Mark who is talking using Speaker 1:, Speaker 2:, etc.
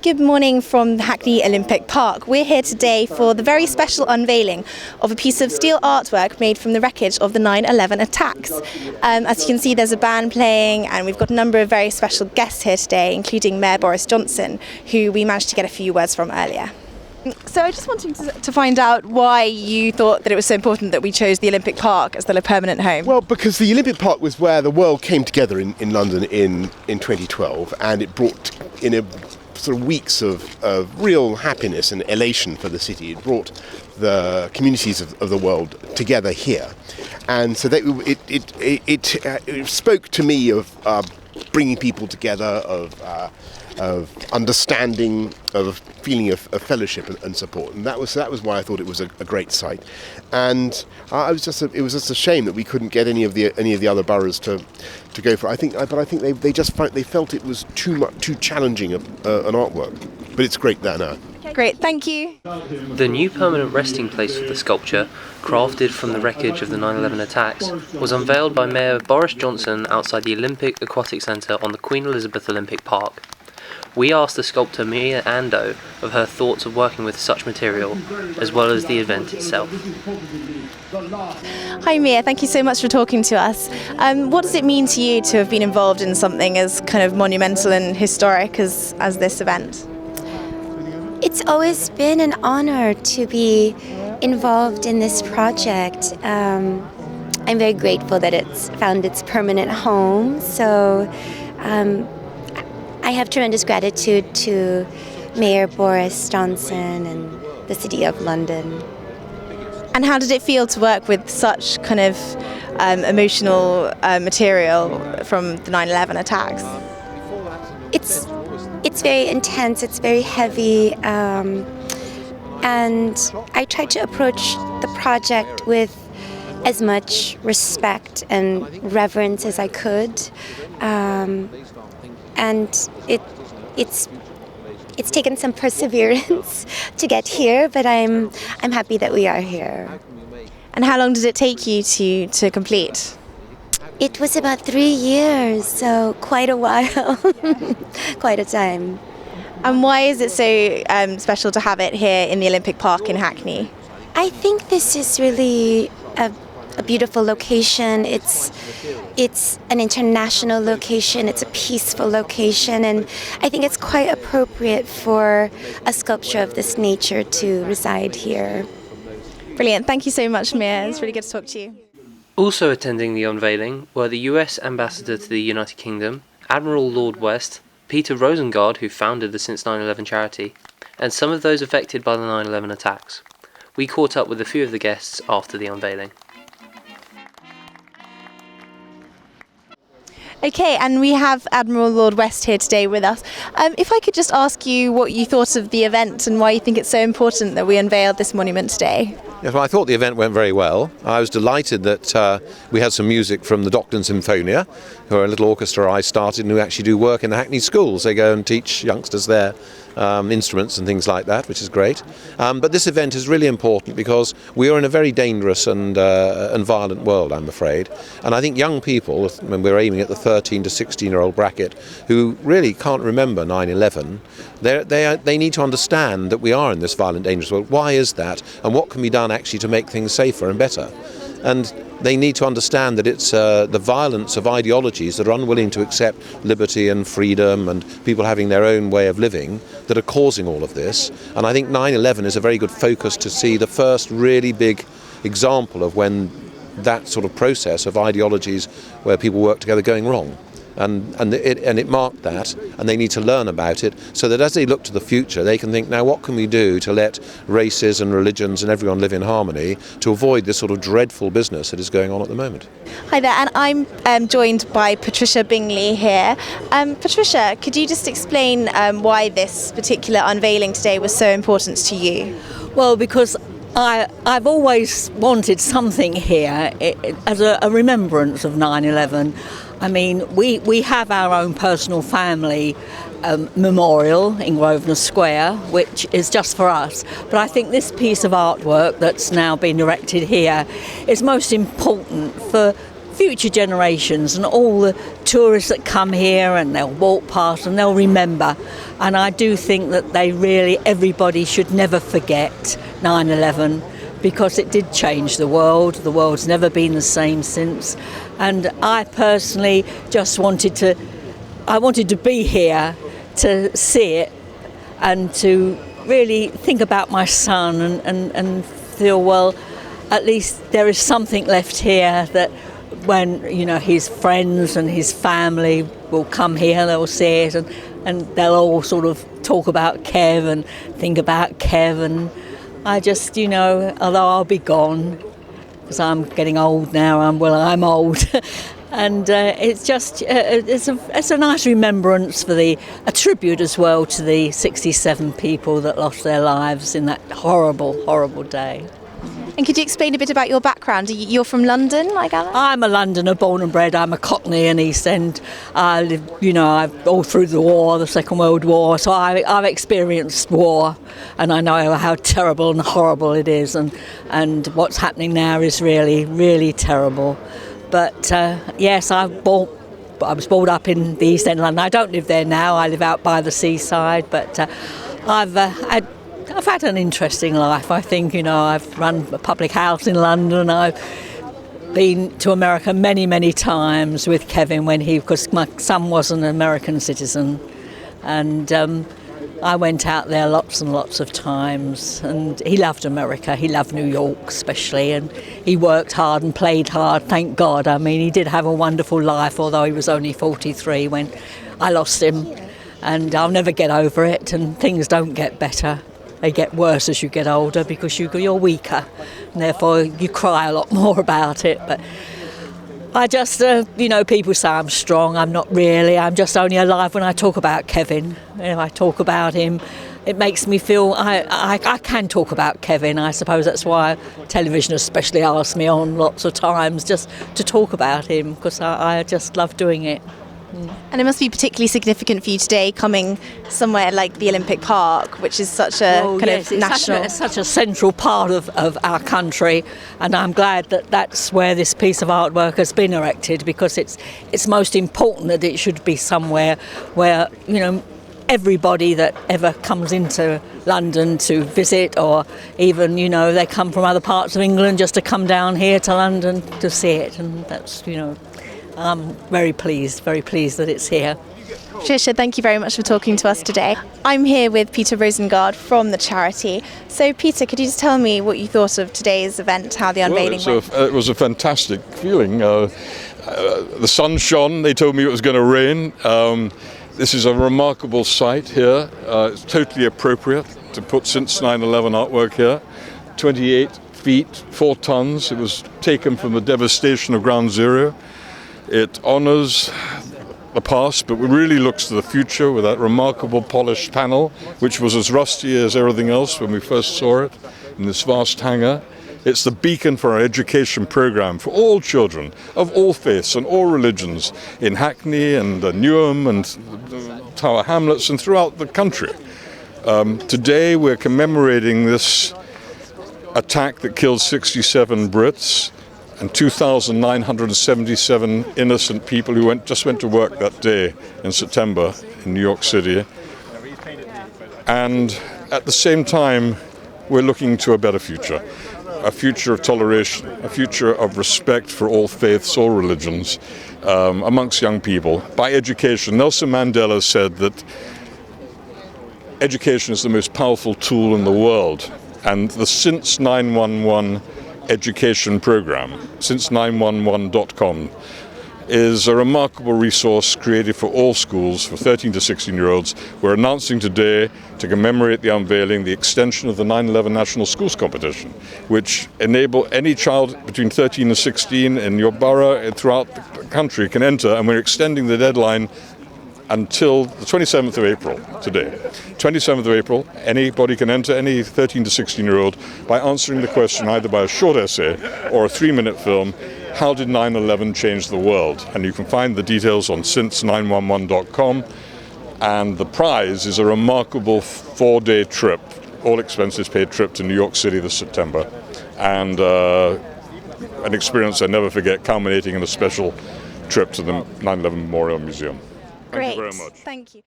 Speaker 1: Good morning from the Hackney Olympic Park. We're here today for the very special unveiling of a piece of steel artwork made from the wreckage of the 9/11 attacks. As you can see, there's a band playing, and we've got a number of very special guests here today, including Mayor Boris Johnson, who we managed to get a few words from earlier. So I just wanted to find out why you thought that it was so important that we chose the Olympic Park as the permanent home.
Speaker 2: Well, because the Olympic Park was where the world came together in London in 2012, and it brought in a sort of weeks of real happiness and elation for the city. It brought the communities of the world together here, and so it spoke to me of bringing people together, of understanding, of a feeling of fellowship and support, and that was why I thought it was a great site. And it was just a shame that we couldn't get any of the other boroughs to go for it. But I think they felt it was too challenging an artwork. But it's great there now.
Speaker 1: Great, thank you.
Speaker 3: The new permanent resting place for the sculpture, crafted from the wreckage of the 9/11 attacks, was unveiled by Mayor Boris Johnson outside the Olympic Aquatic Centre on the Queen Elizabeth Olympic Park. We asked the sculptor Miya Ando of her thoughts of working with such material, as well as the event itself.
Speaker 1: Hi Miya, thank you so much for talking to us. What does it mean to you to have been involved in something as kind of monumental and historic as this event?
Speaker 4: It's always been an honor to be involved in this project. I'm very grateful that it's found its permanent home. So I have tremendous gratitude to Mayor Boris Johnson and the City of London.
Speaker 1: And how did it feel to work with such kind of emotional material from the 9/11 attacks?
Speaker 4: It's very intense, it's very heavy, and I tried to approach the project with as much respect and reverence as I could. And it's taken some perseverance to get here, but I'm happy that we are here.
Speaker 1: And how long did it take you to complete?
Speaker 4: It was about 3 years, so quite a while, quite a time.
Speaker 1: And why is it so special to have it here in the Olympic Park in Hackney?
Speaker 4: I think this is really a beautiful location. It's an international location. It's a peaceful location, and I think it's quite appropriate for a sculpture of this nature to reside here.
Speaker 1: Brilliant. Thank you so much, Miya. It's really good to talk to you.
Speaker 3: Also attending the unveiling were the US Ambassador to the United Kingdom, Admiral Lord West, Peter Rosengard, who founded the Since 9/11 charity, and some of those affected by the 9/11 attacks. We caught up with a few of the guests after the unveiling.
Speaker 1: Okay, and we have Admiral Lord West here today with us. If I could just ask you what you thought of the event and why you think it's so important that we unveiled this monument today.
Speaker 5: Yes, well, I thought the event went very well. I was delighted that we had some music from the Docton Symphonia, who are a little orchestra I started and who actually do work in the Hackney schools. They go and teach youngsters their instruments and things like that, which is great. But this event is really important because we are in a very dangerous and violent world, I'm afraid. And I think young people, when we're aiming at the 13 to 16-year-old bracket, who really can't remember 9/11, they need to understand that we are in this violent, dangerous world. Why is that? And what can be done actually to make things safer and better? And they need to understand that it's the violence of ideologies that are unwilling to accept liberty and freedom and people having their own way of living that are causing all of this. And I think 9/11 is a very good focus to see the first really big example of when that sort of process of ideologies where people work together going wrong. And it marked that, and they need to learn about it so that as they look to the future they can think, now what can we do to let races and religions and everyone live in harmony to avoid this sort of dreadful business that is going on at the moment.
Speaker 1: Hi there, and I'm joined by Patricia Bingley here. Patricia, could you just explain why this particular unveiling today was so important to you?
Speaker 6: Well, because I've always wanted something here as a remembrance of 9/11. I mean, we have our own personal family memorial in Grosvenor Square, which is just for us. But I think this piece of artwork that's now been erected here is most important for future generations and all the tourists that come here, and they'll walk past and they'll remember. And I do think that everybody should never forget 9/11, because it did change the world. The world's never been the same since. And I personally just wanted to be here to see it and to really think about my son and feel, well, at least there is something left here that when, his friends and his family will come here, they'll see it and they'll all sort of talk about Kev and think about Kev. And I just, although I'll be gone, because I'm getting old now, I'm old. And it's just, it's a nice remembrance a tribute as well to the 67 people that lost their lives in that horrible, horrible day.
Speaker 1: And could you explain a bit about your background? You're from London, I gather?
Speaker 6: I'm a Londoner, born and bred. I'm a Cockney in East End. I lived, I've all through the war, the Second World War. So I've experienced war, and I know how terrible and horrible it is. And what's happening now is really, really terrible. But yes, I was brought up in the East End of London. I don't live there now. I live out by the seaside. But I've had an interesting life, I think. I've run a public house in London. I've been to America many, many times with Kevin because my son was an American citizen. And I went out there lots and lots of times. And he loved America. He loved New York especially. And he worked hard and played hard, thank God. I mean, he did have a wonderful life, although he was only 43 when I lost him. And I'll never get over it. And things don't get better. They get worse as you get older because you're weaker, and therefore you cry a lot more about it. But I just, people say I'm strong. I'm not really. I'm just only alive when I talk about Kevin. I talk about him. It makes me feel I can talk about Kevin. I suppose that's why television especially asks me on lots of times just to talk about him, because I just love doing it.
Speaker 1: And it must be particularly significant for you today, coming somewhere like the Olympic Park, which is such a of national...
Speaker 6: It's such a central part of our country, and I'm glad that that's where this piece of artwork has been erected, because it's most important that it should be somewhere where, everybody that ever comes into London to visit, or even, they come from other parts of England just to come down here to London to see it, and that's, I'm very pleased that it's here.
Speaker 1: Trisha, thank you very much for talking to us today. I'm here with Peter Rosengard from the charity. So Peter, could you just tell me what you thought of today's event, how the unveiling went?
Speaker 7: It was a fantastic feeling. The sun shone, they told me it was going to rain. This is a remarkable site here. It's totally appropriate to put Since 9/11 artwork here. 28 feet, 4 tons. It was taken from the devastation of Ground Zero. It honours the past, but really looks to the future with that remarkable polished panel, which was as rusty as everything else when we first saw it in this vast hangar. It's the beacon for our education programme for all children of all faiths and all religions in Hackney and Newham and Tower Hamlets and throughout the country. Today we're commemorating this attack that killed 67 Brits and 2,977 innocent people who just went to work that day in September in New York City. And at the same time, we're looking to a better future. A future of toleration, a future of respect for all faiths, all religions, amongst young people. By education, Nelson Mandela said that education is the most powerful tool in the world. And the Since 911 education program, since911.com, is a remarkable resource created for all schools for 13 to 16-year-olds. We're announcing today, to commemorate the unveiling, the extension of the 9/11 National Schools Competition, which enable any child between 13 and 16 in your borough and throughout the country can enter, and we're extending the deadline until the 27th of April today. 27th of April, anybody can enter, any 13 to 16-year-old, by answering the question either by a short essay or a 3-minute film, how did 9/11 change the world? And you can find the details on since911.com. And the prize is a remarkable 4-day trip, all expenses paid trip to New York City this September. And an experience I never forget, culminating in a special trip to the 9/11 Memorial Museum. Thank you very much.
Speaker 1: Thank you.